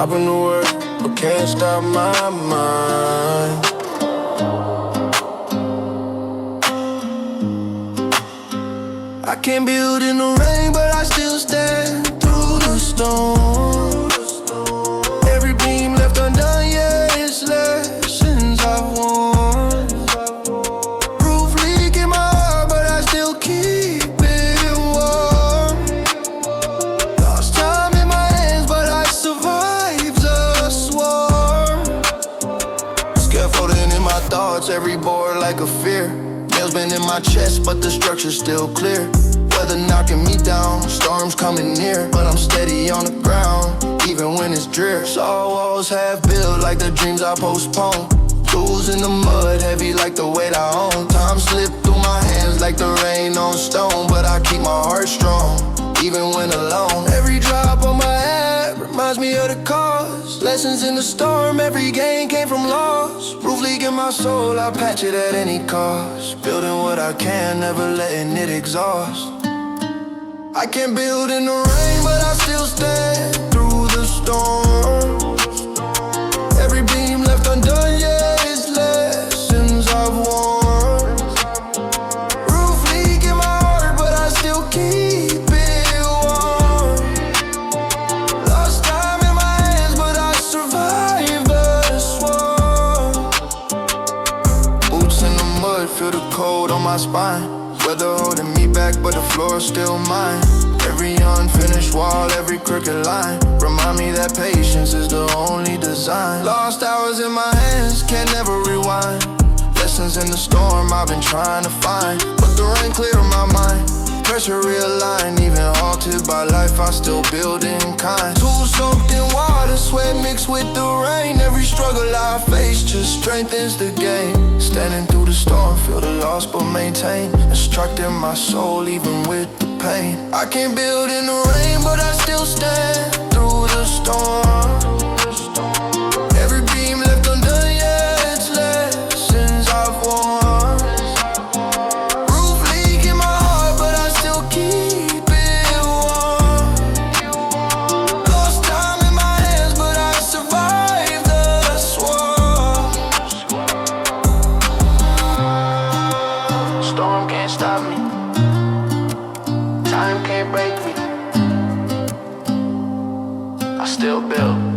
stopping the world, but can't stop my mind. I can't build in the rain, but I still stand through the storm. Every beam left undone, yeah, it's lessons I've won. Roof leak in my heart, but I still keep it warm. Lost time in my hands, but I survived the swarm. Scaffolding in my thoughts, every board like a fear. Nails been in my chest, but the structure's still clear. Weather knocking me down, storms coming near, but I'm steady on the ground, even when it's drear. Saw walls half built like the dreams I postponed. Tools in the mud, heavy like the weight I own. Time slipped through my hands like the rain on stone, but I keep my heart strong, even when alone. Every drop on my hat reminds me of the cause. Lessons in the storm, every gain came from loss. Roof leak in my soul, I patch it at any cost. Building what I can, never letting it exhaust. I can't build in the rain, but I still stand through the storm. Every beam left undone, yeah, it's lessons I've won. Roof leak in my heart, but I still keep it warm. Lost time in my hands, but I survived the swarm. Boots in the mud, feel the cold on my spine. Weather holding me back, but the floor's still mine. Every unfinished wall, every crooked line remind me that patience is the only design. Lost hours in my hands, can't never rewind. Lessons in the storm I've been trying to find, but the rain cleared my mind. Pressure realigned, even halted by life, I still build in kind. Tools soaked in water, sweat mixed with the rain. Every struggle I face just strengthens the game. Standing through the storm, feel the loss but maintain. Instructing my soul even with the pain. I can't build in the rain, but I still stand through the storm. Every beam left undone, yeah, it's lessons I've won. Stop me, time can't break me. I still build.